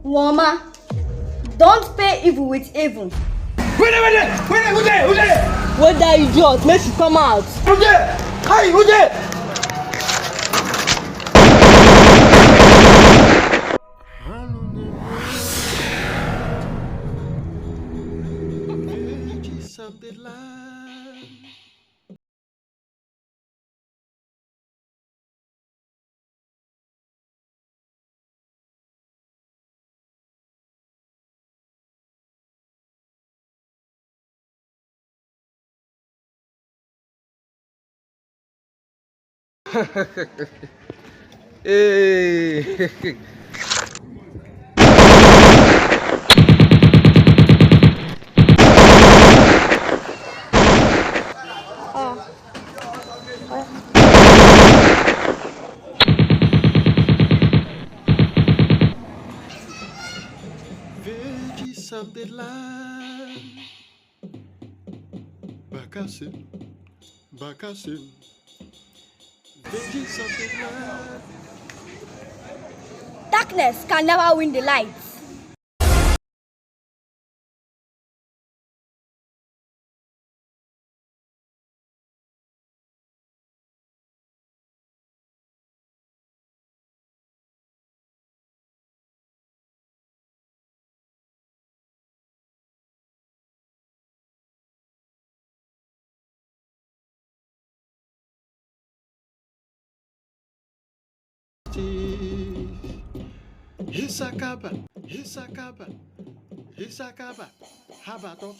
Woma, don't pay evil with evil. Who there? What that idiot? Make she come out. Who there? Hi, who there? Hey. Veggies of the land. Bakasi, Bakasi. Veggies of the land. Darkness can never win the light. Hisakaba, Hisakaba, Hisakaba. Habato.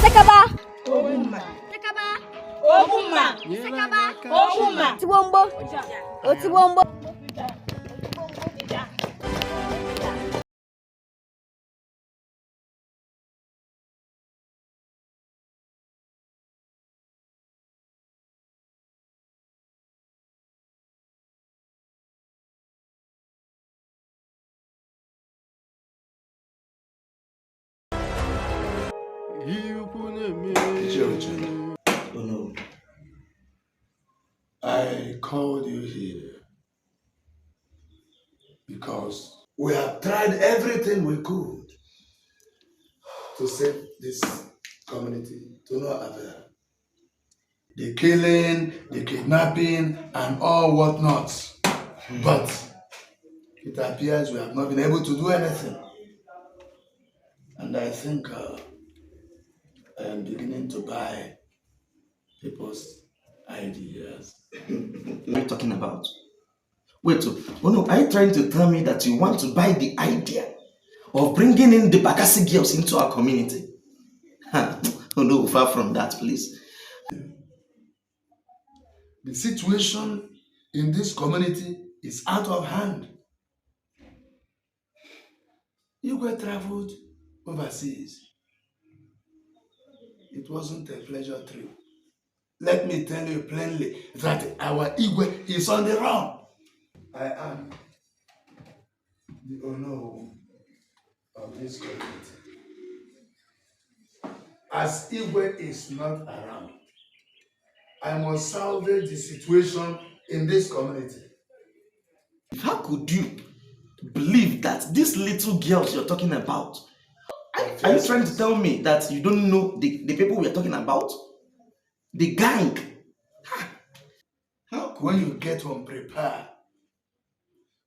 Sekaba. Sekaba. Sekaba. Otiwombo. Otiwombo. Oh no. I called you here because we have tried everything we could to save this community to no avail. The killing, the kidnapping, and all whatnot. But it appears we have not been able to do anything. And I think I am beginning to buy people's ideas. What are you talking about? Wait, oh no, are you trying to tell me that you want to buy the idea of bringing in the Bakasi Girls into our community? Oh no, far from that, please. The situation in this community is out of hand. Igwe traveled overseas. It wasn't a pleasure trip. Let me tell you plainly that our Igwe is on the run. I am the owner of this community. As Igwe is not around, I must salvage the situation in this community. How could you believe that these little girls you're talking about? Are you trying to tell me that you don't know the people we are talking about? The gang? When you get home, prepare.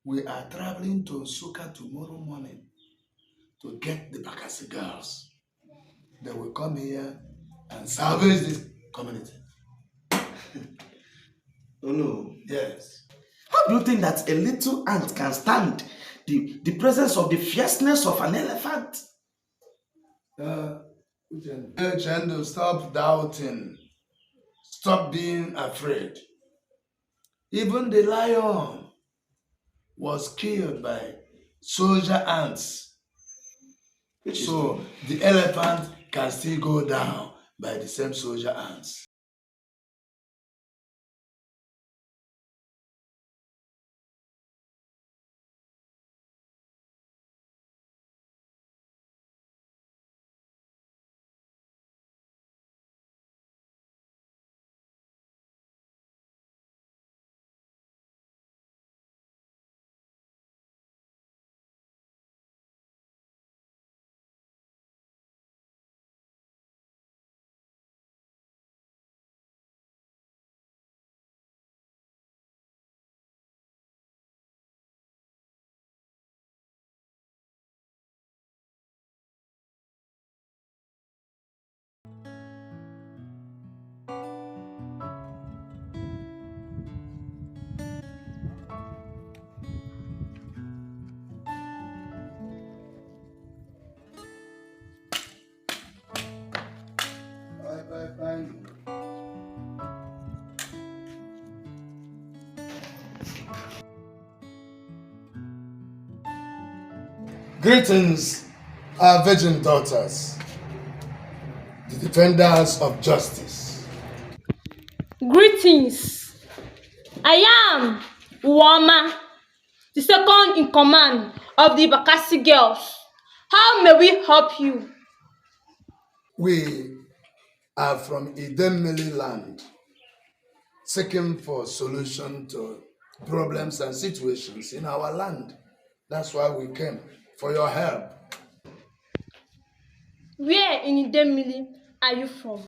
We are traveling to Nsukka tomorrow morning to get the Bakasi Girls. They will come here and salvage this community. Oh no. Yes. How do you think that a little ant can stand the presence of the fierceness of an elephant? Uchendu, stop doubting. Stop being afraid. Even the lion was killed by soldier ants. Which is So true. the elephant can still go down by the same soldier ants. Bye, bye, bye. Greetings, our virgin daughters, the defenders of justice. Greetings. I am Uwama, the second in command of the Bakasi Girls. How may we help you? We are from Idemili land, seeking for solution to problems and situations in our land. That's why we came, for your help. Where in Idemili are you from?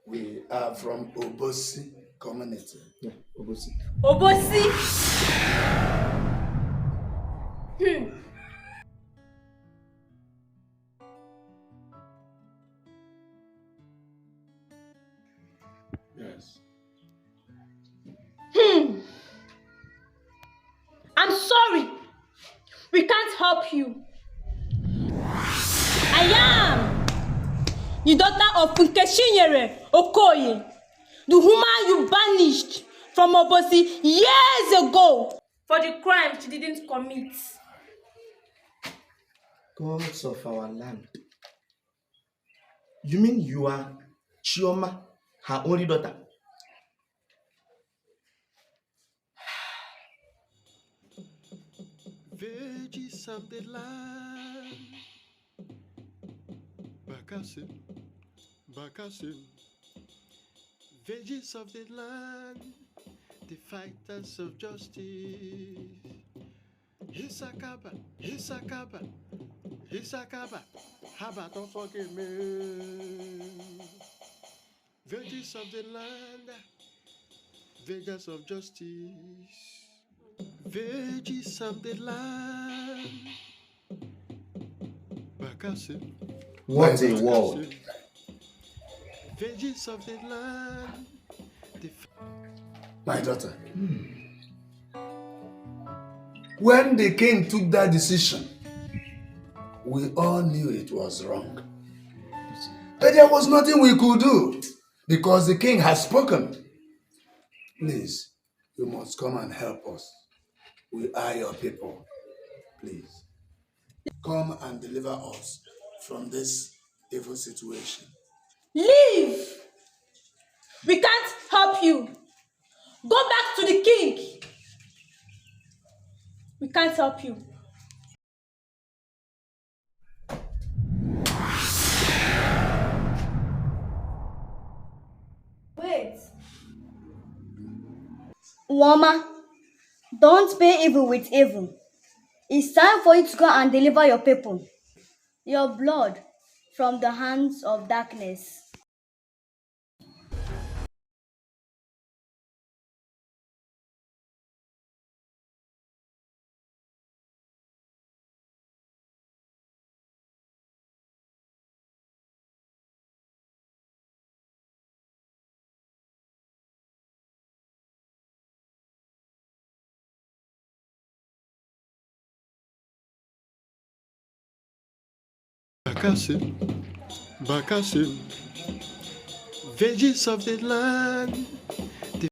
We are from Obosi community. Yeah, Obosi. Obosi. Yes. I'm sorry. We can't help you. I am the daughter of Funkeshinyere Okoye, the woman you banished from Obosi years ago for the crime she didn't commit. Gods of our land. You mean you are Chioma, her only daughter? Veggies of the land. Bakasi, Bakasi. Veggies of the land. The fighters of justice. Hisakaba, Hisakaba, Hisakaba. Haba, don't forget me. Veggies of the land. Veggies of justice. Veggies of the land. Bakasi. What a world. Veggies of the land. My daughter, when the king took that decision, we all knew it was wrong. But there was nothing we could do because the king has spoken. Please, you must come and help us. We are your people. Please, come and deliver us from this evil situation. Leave! We can't help you. Go back to the king. We can't help you. Wait. Woma, don't pay evil with evil. It's time for you to go and deliver your people, your blood, from the hands of darkness. Bakasi, Bakasi, veggies of the land.